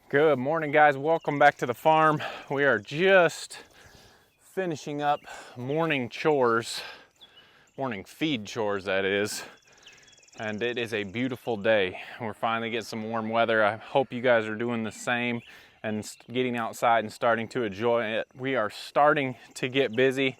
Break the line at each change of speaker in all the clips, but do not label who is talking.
Good morning, guys. Welcome back to the farm. We are just finishing up morning chores, morning feed chores that is, and it is a beautiful day. We're finally getting some warm weather. I hope you guys are doing the same and getting outside and starting to enjoy it. We are starting to get busy,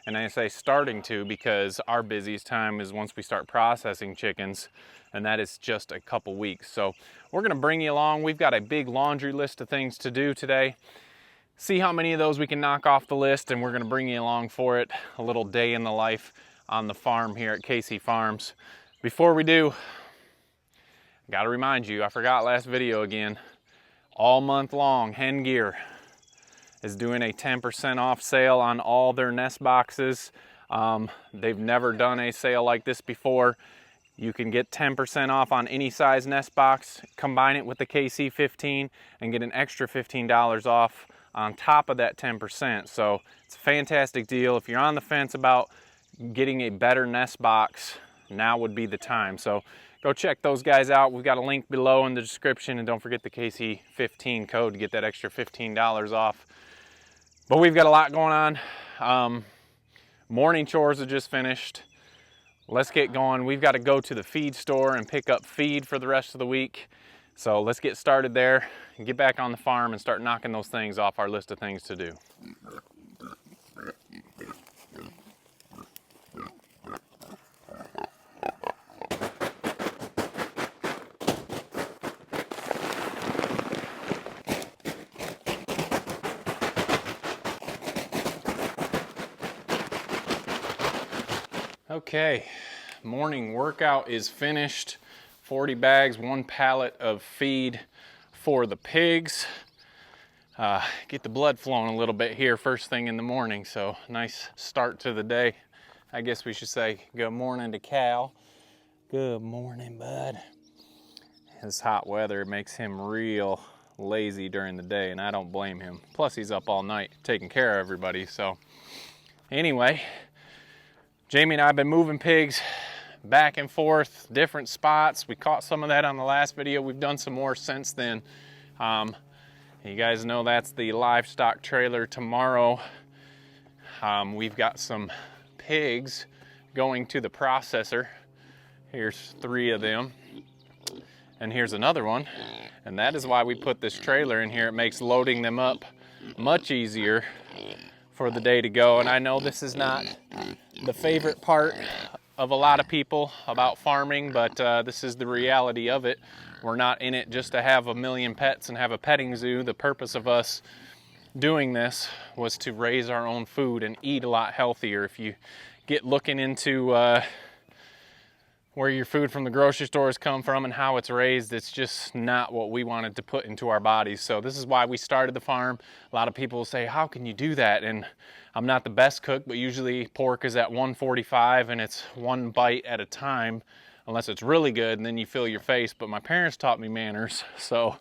and I say starting to because our busiest time is once we start processing chickens, and that is just a couple weeks. So we're gonna bring you along. We've got a big laundry list of things to do today. See how many of those we can knock off the list, and we're gonna bring you along for it. A little day in the life on the farm here at KC Farms. Before we do, I gotta remind you, I forgot last video again. All month long, Hen Gear is doing a 10% off sale on all their nest boxes. They've never done a sale like this before. You can get 10% off on any size nest box, combine it with the KC15 and get an extra $15 off on top of that 10%. So it's a fantastic deal. If you're on the fence about getting a better nest box, now would be the time. So go check those guys out. We've got a link below in the description, and don't forget the KC15 code to get that extra $15 off. But we've got a lot going on. Morning chores are just finished. Let's get going. We've got to go to the feed store and pick up feed for the rest of the week. So let's get started there and get back on the farm and start knocking those things off our list of things to do. Okay, morning workout is finished. 40 bags, 1 pallet of feed for the pigs. Get the blood flowing a little bit here first thing in the morning, so nice start to the day. I guess we should say good morning to Cal. Good morning, bud. This hot weather makes him real lazy during the day, and I don't blame him. Plus he's up all night taking care of everybody, so anyway. Jamie and I have been moving pigs back and forth, different spots. We caught some of that on the last video. We've done some more since then. You guys know that's the livestock trailer tomorrow. We've got some pigs going to the processor. Here's 3 of them. And here's another one. And that is why we put this trailer in here. It makes loading them up much easier for the day to go. And I know this is not the favorite part of a lot of people about farming, but this is the reality of it. We're not in it just to have a million pets and have a petting zoo. The purpose of us doing this was to raise our own food and eat a lot healthier. If you get looking into where your food from the grocery stores come from and how it's raised, it's just not what we wanted to put into our bodies. So this is why we started the farm. A lot of people say, how can you do that? And I'm not the best cook, but usually pork is at 145 and it's 1 bite at a time, unless it's really good and then you fill your face. But my parents taught me manners, so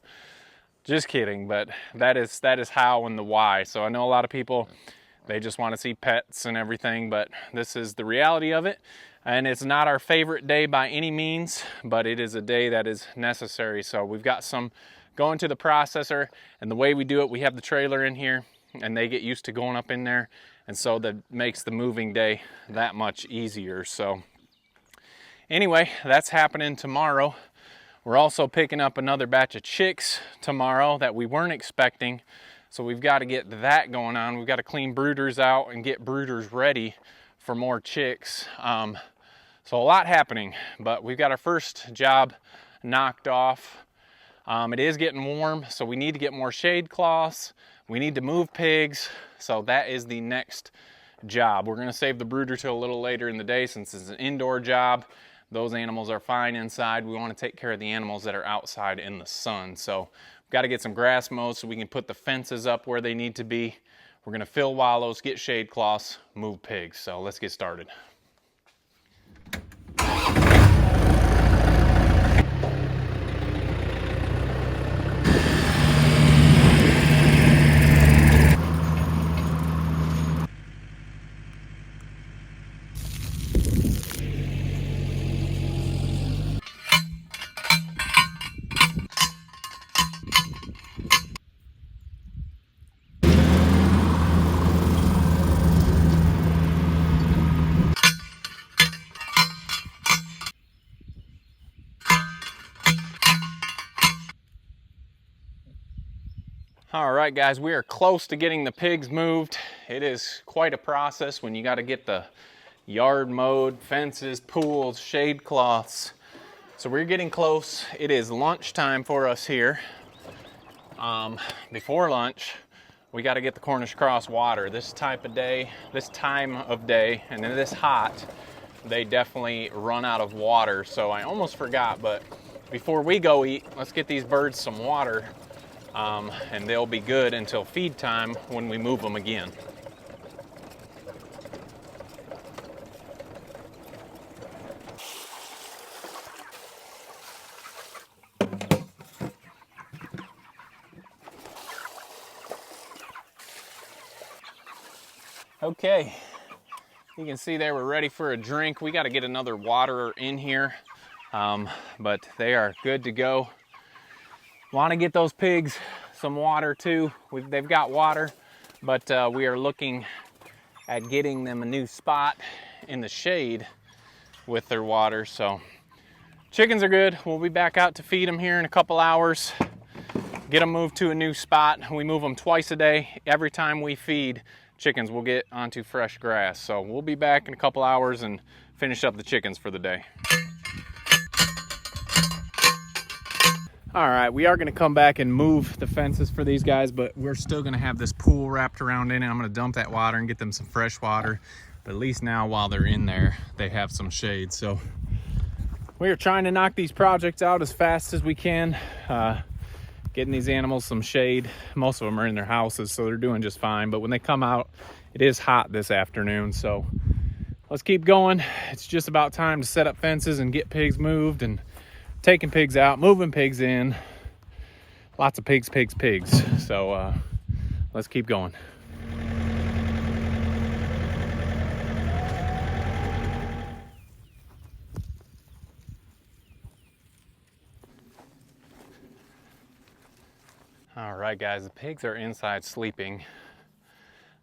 just kidding. But that is how and the why. So I know a lot of people, they just want to see pets and everything, but this is the reality of it. And it's not our favorite day by any means, but it is a day that is necessary. So we've got some going to the processor, and the way we do it, we have the trailer in here and they get used to going up in there. And so that makes the moving day that much easier. So anyway, that's happening tomorrow. We're also picking up another batch of chicks tomorrow that we weren't expecting. So we've got to get that going on. We've got to clean brooders out and get brooders ready for more chicks. So a lot happening, but we've got our first job knocked off. It is getting warm, so we need to get more shade cloths. We need to move pigs, so that is the next job. We're gonna save the brooder till a little later in the day since it's an indoor job. Those animals are fine inside. We wanna take care of the animals that are outside in the sun. So we've gotta get some grass mowed so we can put the fences up where they need to be. We're gonna fill wallows, get shade cloths, move pigs. So let's get started. All right, guys, we are close to getting the pigs moved. It is quite a process when you got to get the yard mowed, fences, pools, shade cloths. So we're getting close. It is lunchtime for us here. Before lunch, we got to get the Cornish cross water. This time of day, and in this hot, they definitely run out of water. So I almost forgot, but before we go eat, let's get these birds some water. And they'll be good until feed time when we move them again. Okay, you can see they were ready for a drink. We got to get another waterer in here, but they are good to go. Want to get those pigs some water too. They've got water, but we are looking at getting them a new spot in the shade with their water. So chickens are good. We'll be back out to feed them here in a couple hours. Get them moved to a new spot. We move them twice a day. Every time we feed, chickens will get onto fresh grass. So we'll be back in a couple hours and finish up the chickens for the day. All right, we are gonna come back and move the fences for these guys, but we're still gonna have this pool wrapped around in it. I'm gonna dump that water and get them some fresh water. But at least now while they're in there, they have some shade. So we are trying to knock these projects out as fast as we can. Getting these animals some shade. Most of them are in their houses, so they're doing just fine. But when they come out, it is hot this afternoon. So let's keep going. It's just about time to set up fences and get pigs moved, and taking pigs out, moving pigs in. Lots of pigs. So let's keep going. All right, guys, the pigs are inside sleeping.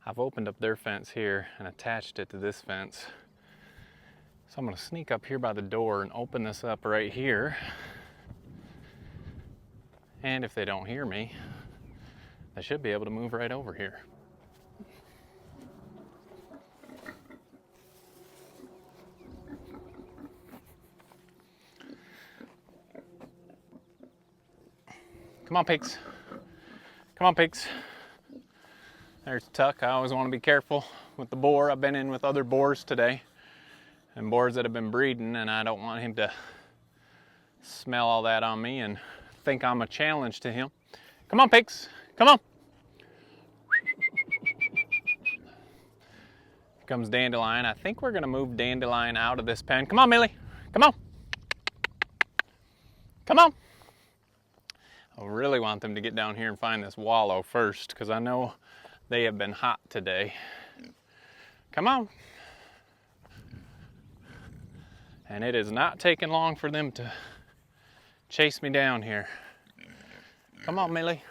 I've opened up their fence here and attached it to this fence. So I'm gonna sneak up here by the door and open this up right here. And if they don't hear me, they should be able to move right over here. Come on, pigs. Come on, pigs. There's Tuck. I always want to be careful with the boar. I've been in with other boars today, and boars that have been breeding, and I don't want him to smell all that on me and think I'm a challenge to him. Come on, pigs. Come on. Here comes Dandelion. I think we're going to move Dandelion out of this pen. Come on, Millie. Come on. Come on. I really want them to get down here and find this wallow first, because I know they have been hot today. Come on. And it is not taking long for them to chase me down here. Come on, Millie.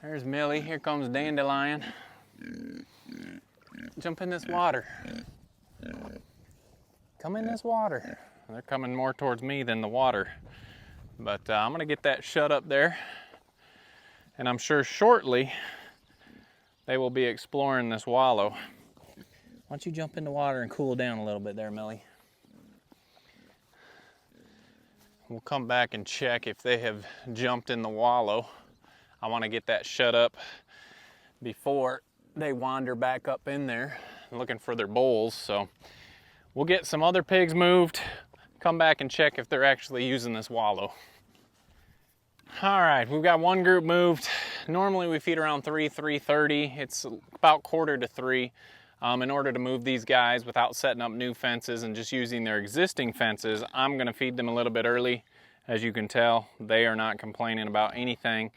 There's Millie. Here comes Dandelion. Jump in this water. Come in this water. They're coming more towards me than the water. But I'm gonna get that shut up there. And I'm sure shortly they will be exploring this wallow. Why don't you jump in the water and cool down a little bit there, Millie? We'll come back and check if they have jumped in the wallow. I want to get that shut up before they wander back up in there looking for their bowls. So we'll get some other pigs moved, come back and check if they're actually using this wallow. All right, we've got one group moved. Normally we feed around 3:30. It's about 2:45. In order to move these guys without setting up new fences and just using their existing fences, I'm gonna feed them a little bit early. As you can tell, they are not complaining about anything,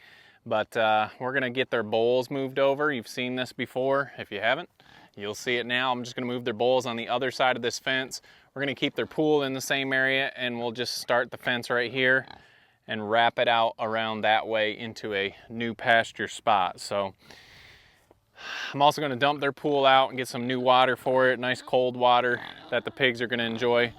but we're gonna get their bowls moved over. You've seen this before. If you haven't, you'll see it now. I'm just gonna move their bowls on the other side of this fence. We're gonna keep their pool in the same area, and we'll just start the fence right here and wrap it out around that way into a new pasture spot. So I'm also gonna dump their pool out and get some new water for it, nice cold water that the pigs are gonna enjoy.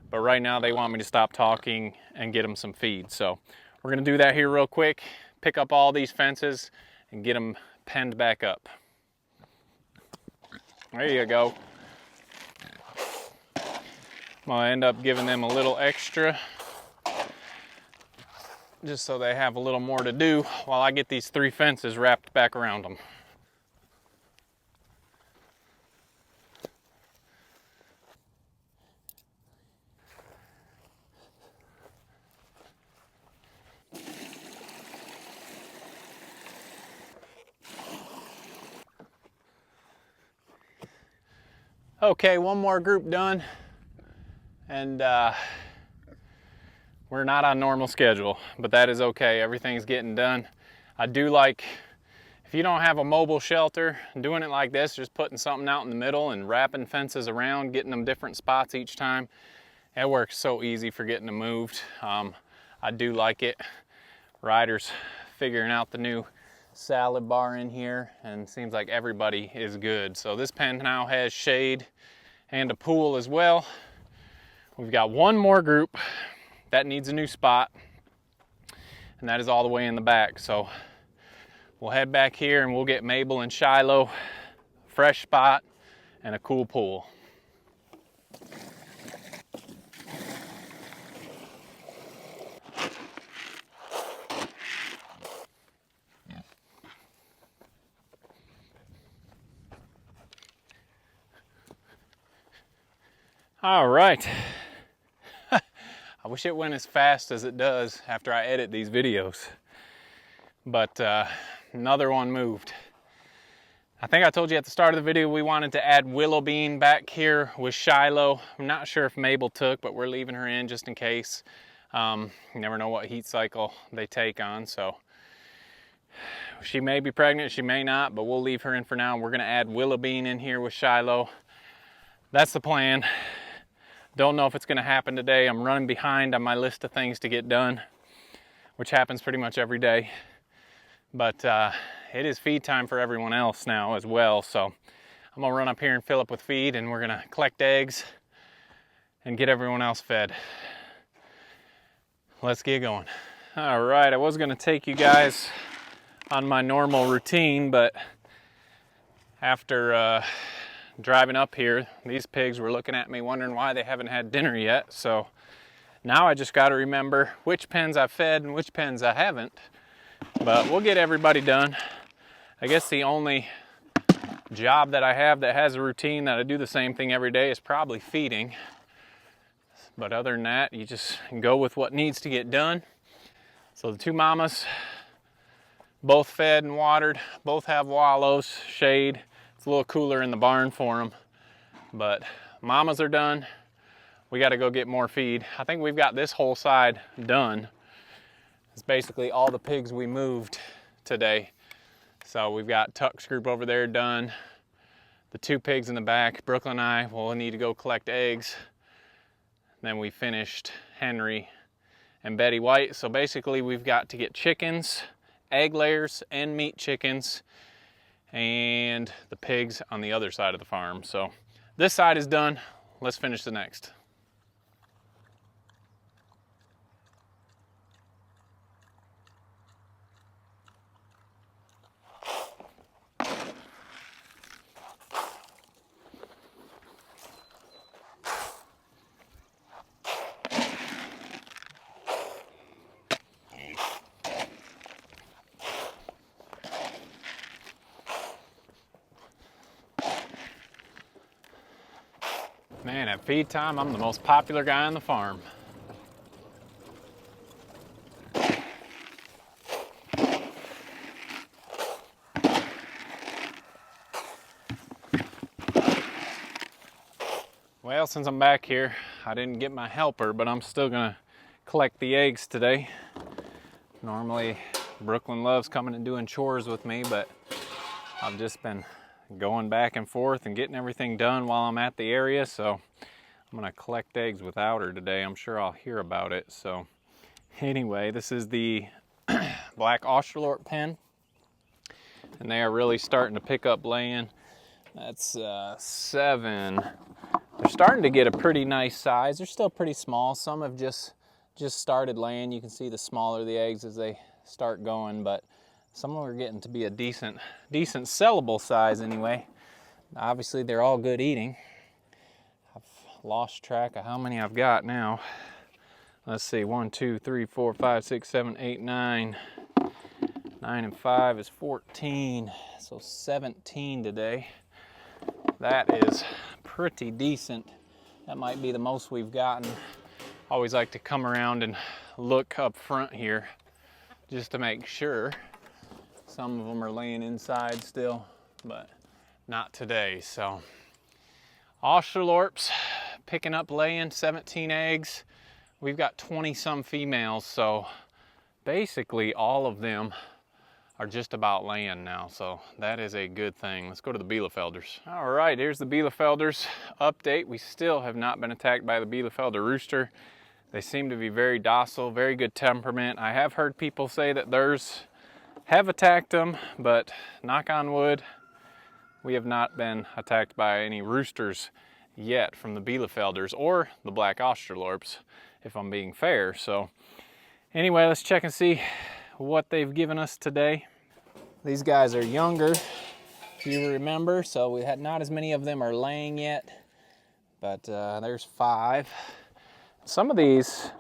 But right now they want me to stop talking and get them some feed. So we're gonna do that here real quick, pick up all these fences and get them penned back up. There you go. I'm gonna end up giving them a little extra just so they have a little more to do while I get these 3 fences wrapped back around them. Okay, one more group done, and we're not on normal schedule, but that is okay. Everything's getting done. I do like, if you don't have a mobile shelter, doing it like this, just putting something out in the middle and wrapping fences around, getting them different spots each time, it works so easy for getting them moved. I do like it. Ryder's figuring out the new salad bar in here, and seems like everybody is good. So this pen now has shade and a pool as well. We've got one more group that needs a new spot, and that is all the way in the back. So we'll head back here and we'll get Mabel and Shiloh a fresh spot and a cool pool. All right. I wish it went as fast as it does after I edit these videos, but another one moved. I think I told you at the start of the video we wanted to add willow bean back here with Shiloh. I'm not sure if Mabel took, but we're leaving her in just in case. You never know what heat cycle they take on, so she may be pregnant, she may not, but we'll leave her in for now. We're gonna add willow bean in here with Shiloh. That's the plan. Don't know if it's gonna happen today. I'm running behind on my list of things to get done, which happens pretty much every day. But it is feed time for everyone else now as well. So I'm gonna run up here and fill up with feed, and we're gonna collect eggs and get everyone else fed. Let's get going. All right, I was gonna take you guys on my normal routine, but after driving up here, these pigs were looking at me wondering why they haven't had dinner yet. So now I just got to remember which pens I've fed and which pens I haven't. But we'll get everybody done. I guess the only job that I have that has a routine that I do the same thing every day is probably feeding. But other than that, you just go with what needs to get done. So the 2 mamas, both fed and watered, both have wallows, shade. It's a little cooler in the barn for them, but mamas are done. We got to go get more feed. I think we've got this whole side done. It's basically all the pigs we moved today. So we've got Tuck's group over there done. The 2 pigs in the back, Brooklyn and I will need to go collect eggs. Then we finished Henry and Betty White. So basically we've got to get chickens, egg layers, and meat chickens, and the pigs on the other side of the farm. So this side is done. Let's finish the next. Man, at feed time, I'm the most popular guy on the farm. Well, since I'm back here, I didn't get my helper, but I'm still gonna collect the eggs today. Normally, Brooklyn loves coming and doing chores with me, but I've just been going back and forth and getting everything done while I'm at the area, so I'm gonna collect eggs without her today. I'm sure I'll hear about it. So anyway, this is the black Australorp pen, and they are really starting to pick up laying. That's 7. They're starting to get a pretty nice size. They're still pretty small. Some have just started laying. You can see the smaller the eggs as they start going, but Some of them are getting to be a decent sellable size anyway. Obviously, they're all good eating. I've lost track of how many I've got now. Let's see, 1, 2, 3, 4, 5, 6, 7, 8, 9. 9 and 5 is 14, so 17 today. That is pretty decent. That might be the most we've gotten. Always like to come around and look up front here just to make sure. Some of them are laying inside still, but not today. So Australorps picking up laying 17 eggs. We've got 20 some females, so basically all of them are just about laying now, so that is a good thing. Let's go to the Bielefelders. All right, here's the Bielefelders update. We still have not been attacked by the Bielefelder rooster. They seem to be very docile, very good temperament. I have heard people say that theirs have attacked them, but knock on wood, we have not been attacked by any roosters yet from the Bielefelders or the black Australorps, if I'm being fair. So anyway, let's check and see what they've given us today. These guys are younger, if you remember, so we had not as many of them are laying yet, but there's 5. Some of these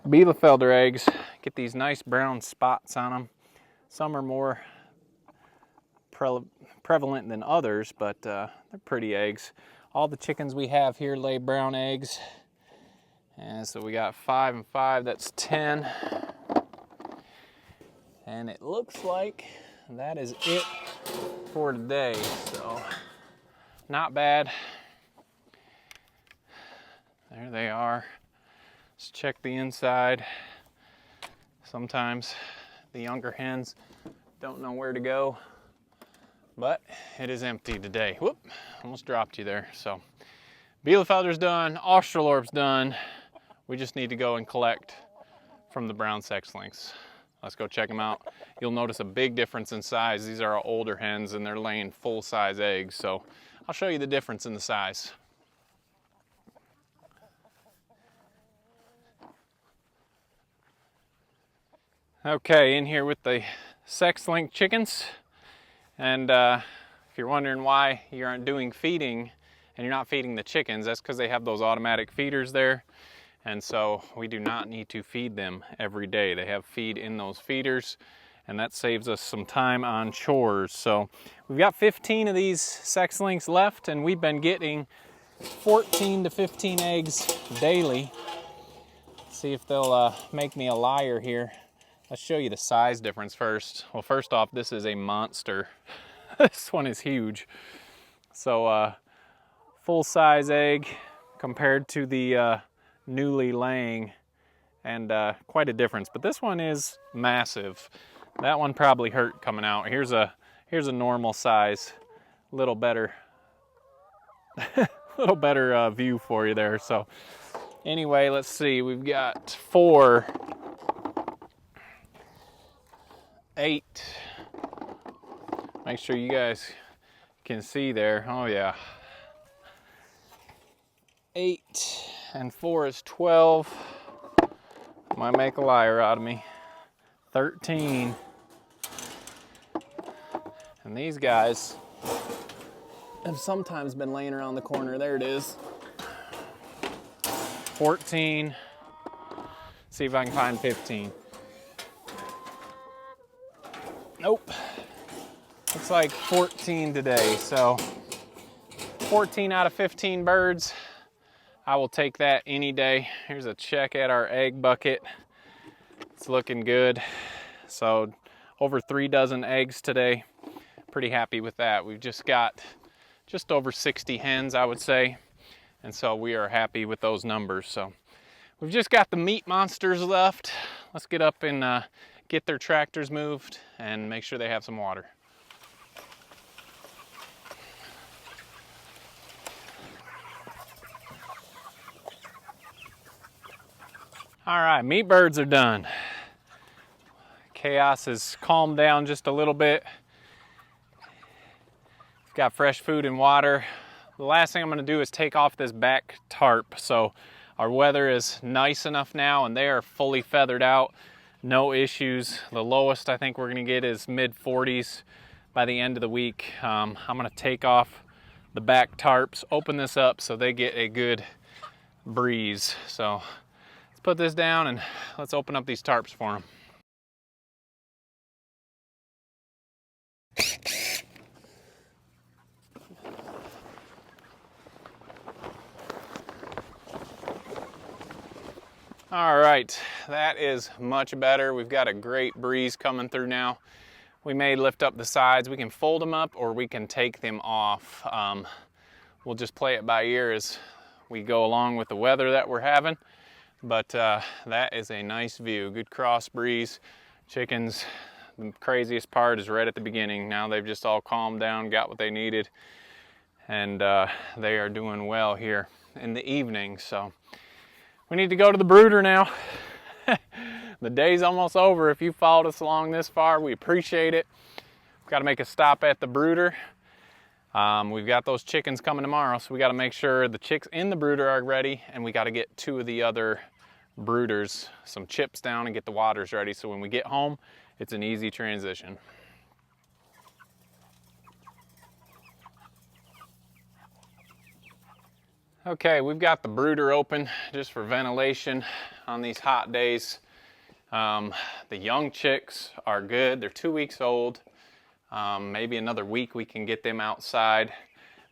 Bielefelder eggs get these nice brown spots on them. Some are more prevalent than others, but they're pretty eggs. All the chickens we have here lay brown eggs, and so we got 5 and 5, that's 10. And it looks like that is it for today, so not bad. There they are. Let's check the inside. Sometimes the younger hens don't know where to go, but it is empty today. Whoop, almost dropped you there. So Bielefelder's done, Australorp's done. We just need to go and collect from the brown sex links. Let's go check them out. You'll notice a big difference in size. These are older hens and they're laying full-size eggs. So I'll show you the difference in the size. Okay, in here with the sex link chickens. And if you're wondering why you aren't doing feeding and you're not feeding the chickens, that's because they have those automatic feeders there. And so we do not need to feed them every day. They have feed in those feeders, and that saves us some time on chores. So we've got 15 of these sex links left, and we've been getting 14 to 15 eggs daily. Let's see if they'll make me a liar here. Let's show you the size difference first. Well, first off, this is a monster. This one is huge. So full-size egg compared to the newly laying, and quite a difference, but this one is massive. That one probably hurt coming out. Here's a normal size, little better view for you there. So anyway, let's see, we've got 4, 8. Make sure you guys can see there. Oh yeah, 8 and 4 is 12. Might make a liar out of me. 13. And these guys have sometimes been laying around the corner. There it is. 14. See if I can find 15. Nope. Looks like 14 today. So 14 out of 15 birds. I will take that any day. Here's a check at our egg bucket. It's looking good. So over 3 dozen eggs today. Pretty happy with that. We've just got just over 60 hens, I would say. And so we are happy with those numbers. So we've just got the meat monsters left. Let's get up and get their tractors moved and make sure they have some water. All right, meat birds are done. Chaos has calmed down just a little bit. Got fresh food and water. The last thing I'm gonna do is take off this back tarp. So our weather is nice enough now and they are fully feathered out. no issues. The lowest I think we're gonna get is mid 40s by the end of the week. I'm gonna take off the back tarps, open this up so they get a good breeze. So let's put this down and let's open up these tarps for them. All right, that is much better. We've got a great breeze coming through now. We may lift up the sides. We can fold them up or we can take them off. We'll just play it by ear as we go along with the weather that we're having. But that is a nice view. Good cross breeze. Chickens, the craziest part is right at the beginning. Now they've just all calmed down, got what they needed, and they are doing well here in the evening. So we need to go to the brooder now. The day's almost over. If you followed us along this far, we appreciate it. We've got to make a stop at the brooder. We've got those chickens coming tomorrow, so we got to make sure the chicks in the brooder are ready, and we got to get 2 of the other brooders some chips down and get the waters ready, so when we get home, it's an easy transition. Okay, we've got the brooder open just for ventilation on these hot days. The young chicks are good. They're 2 weeks old. Maybe another week we can get them outside.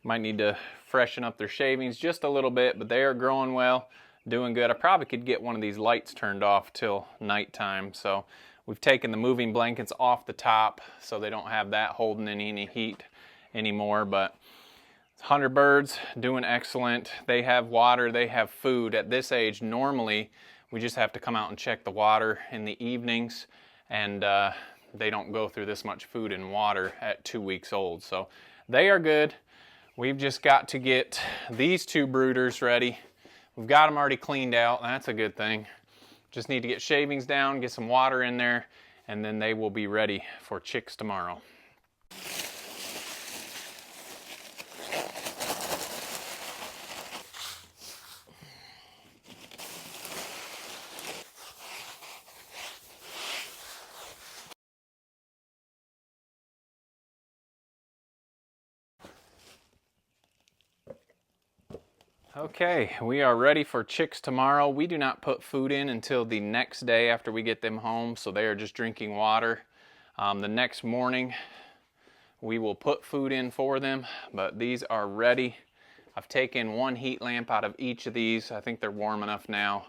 Might need to freshen up their shavings just a little bit, but they are growing well, doing good. I probably could get one of these lights turned off till nighttime. So we've taken the moving blankets off the top so they don't have that holding any heat anymore. But 100 birds doing excellent. They have water, they have food. At this age, normally we just have to come out and check the water in the evenings, and they don't go through this much food and water at 2 weeks old. So they are good. We've just got to get these 2 brooders ready. We've got them already cleaned out. That's a good thing. Just need to get shavings down, get some water in there, and then they will be ready for chicks tomorrow. Okay, we are ready for chicks tomorrow. We do not put food in until the next day after we get them home, so they are just drinking water. The next morning, we will put food in for them, but these are ready. I've taken 1 heat lamp out of each of these. I think they're warm enough now.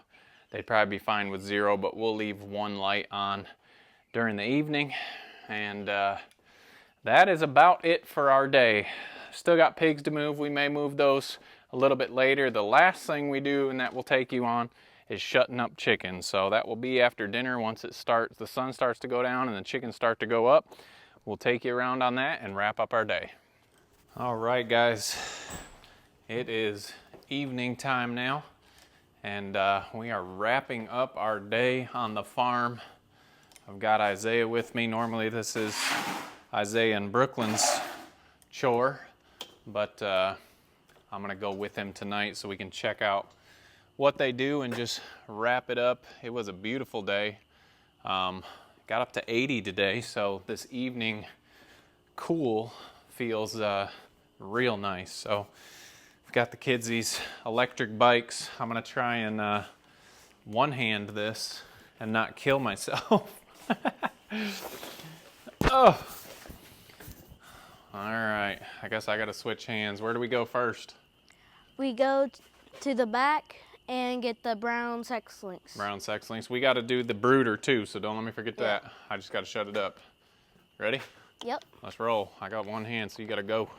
They'd probably be fine with 0, but we'll leave 1 light on during the evening. And that is about it for our day. Still got pigs to move. We may move those a little bit later. The last thing we do, and that will take you on, is shutting up chickens. So that will be after dinner. Once it starts, the sun starts to go down and the chickens start to go up, we'll take you around on that and wrap up our day. All right, guys, it is evening time now, and we are wrapping up our day on the farm. I've got Isaiah with me. Normally this is Isaiah and Brooklyn's chore, but I'm gonna go with him tonight so we can check out what they do and just wrap it up. It was a beautiful day. Got up to 80 today, so this evening cool feels real nice. So I've got the kids these electric bikes. I'm gonna try and one-hand this and not kill myself. Oh. All right, I guess I gotta switch hands. Where do we go first?
We go to the back and get the brown sex links.
Brown sex links. We gotta do the brooder too, so don't let me forget that. I just gotta shut it up. Ready?
Yep.
Let's roll. I got 1 hand, so you gotta go.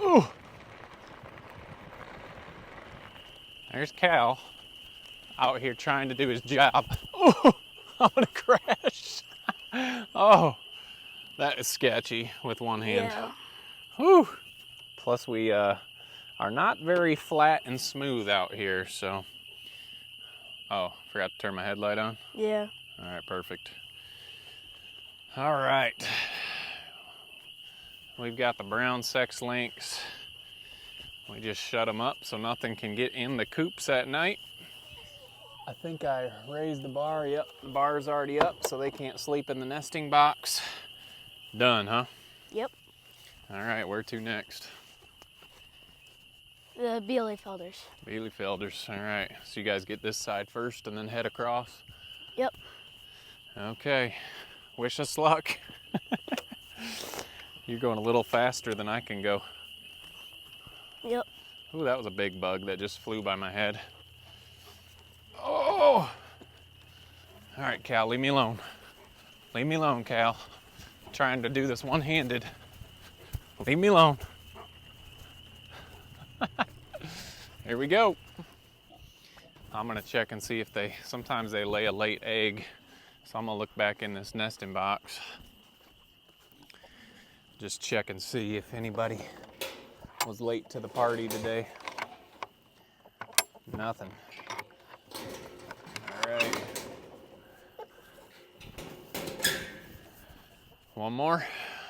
Ooh. There's Cal out here trying to do his job. Oh, I'm gonna crash. Oh. That is sketchy with 1 hand.
Yeah.
Whew. Plus we are not very flat and smooth out here, so. Oh, forgot to turn my headlight on?
Yeah.
All right, perfect. All right. We've got the brown sex links. We just shut them up so nothing can get in the coops at night. I think I raised the bar. Yep, the bar's already up, so they can't sleep in the nesting box. Done, huh?
Yep.
All right, where to next?
The Bielefelders.
Bielefelders, all right. So you guys get this side first and then head across?
Yep.
Okay, wish us luck. You're going a little faster than I can go.
Yep.
Ooh, that was a big bug that just flew by my head. Oh! All right, Cal, leave me alone. Leave me alone, Cal. I'm trying to do this one-handed. Leave me alone. Here we go. I'm gonna check and see if sometimes they lay a late egg. So I'm gonna look back in this nesting box. Just check and see if anybody was late to the party today. Nothing. All right. One more?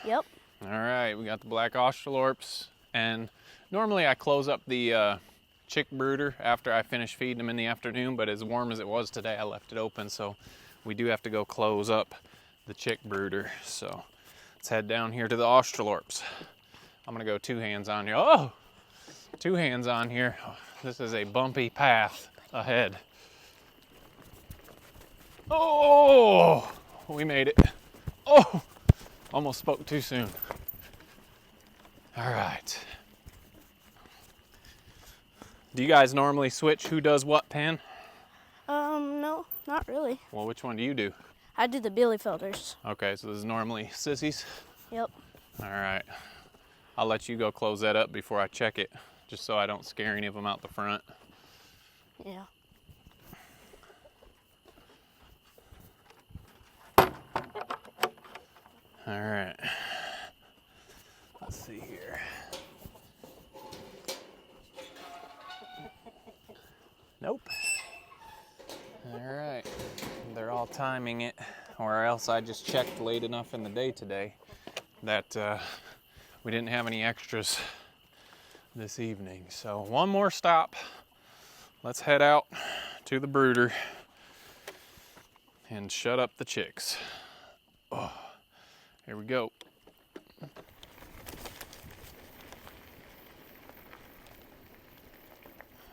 Yep.
All right, we got the black Australorps, and normally I close up the chick brooder after I finish feeding them in the afternoon, but as warm as it was today, I left it open, so we do have to go close up the chick brooder. So let's head down here to the Australorps. I'm gonna go two hands on here. Oh, two hands on here. This is a bumpy path ahead. Oh, we made it. Oh, almost spoke too soon. All right. Do you guys normally switch who does what pen?
No, not really.
Well, which one do you do?
I do the Bielefelders.
Okay, so this is normally Sissy's.
Yep.
All right. I'll let you go close that up before I check it, just so I don't scare any of them out the front.
Yeah.
All right. Let's see here. Nope. All right. They're all timing it, or else I just checked late enough in the day today that we didn't have any extras this evening. So one more stop. Let's head out to the brooder and shut up the chicks. Oh, here we go.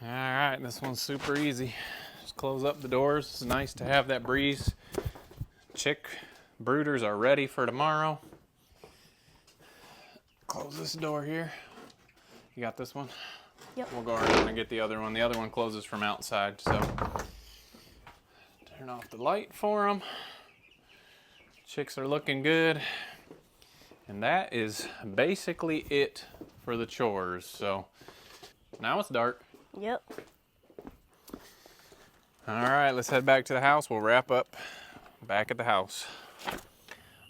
All right, this one's super easy. Just close up the doors. It's nice to have that breeze. Chick brooders are ready for tomorrow. Close this door here. You got this one?
Yep.
We'll go around and get the other one. The other one closes from outside, so turn off the light for them. Chicks are looking good. And that is basically it for the chores. So now it's dark.
Yep.
All right, let's head back to the house. We'll wrap up back at the house.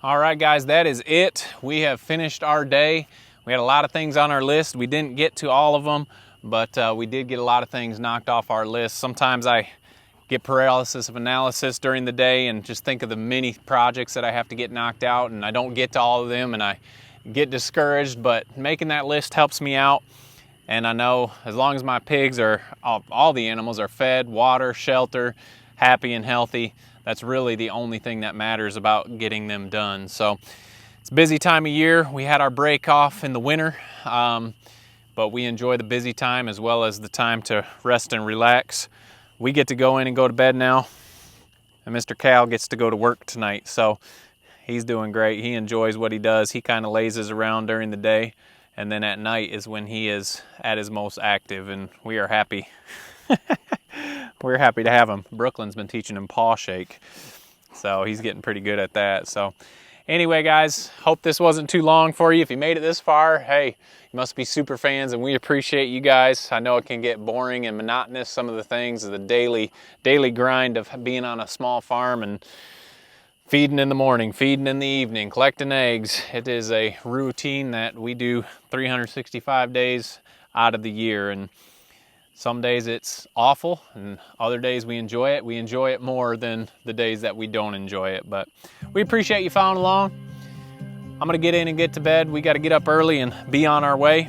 All right, guys, that is it. We have finished our day. We had a lot of things on our list. We didn't get to all of them, but we did get a lot of things knocked off our list. Sometimes I get paralysis of analysis during the day and just think of the many projects that I have to get knocked out, and I don't get to all of them, and I get discouraged, but making that list helps me out. And I know as long as my pigs are, all the animals are fed, water, shelter, happy and healthy, that's really the only thing that matters about getting them done. So it's a busy time of year. We had our break off in the winter, but we enjoy the busy time as well as the time to rest and relax. We get to go in and go to bed now, and Mr. Cal gets to go to work tonight. So he's doing great. He enjoys what he does. He kind of lazes around during the day, and then at night is when he is at his most active, and we are happy. We're happy to have him. Brooklyn's been teaching him paw shake, so he's getting pretty good at that. So anyway, guys, hope this wasn't too long for you. If you made it this far, hey, you must be super fans, and we appreciate you guys. I know it can get boring and monotonous, some of the things, the daily grind of being on a small farm and feeding in the morning, feeding in the evening, collecting eggs. It is a routine that we do 365 days out of the year, and some days it's awful, and other days we enjoy it. We enjoy it more than the days that we don't enjoy it, but we appreciate you following along. I'm gonna get in and get to bed. We gotta get up early and be on our way.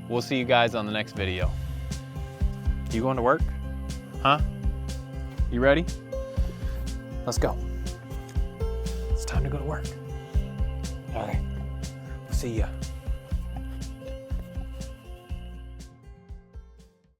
We'll see you guys on the next video. You going to work? Huh? You ready? Let's go. It's time to go to work. All right, see ya.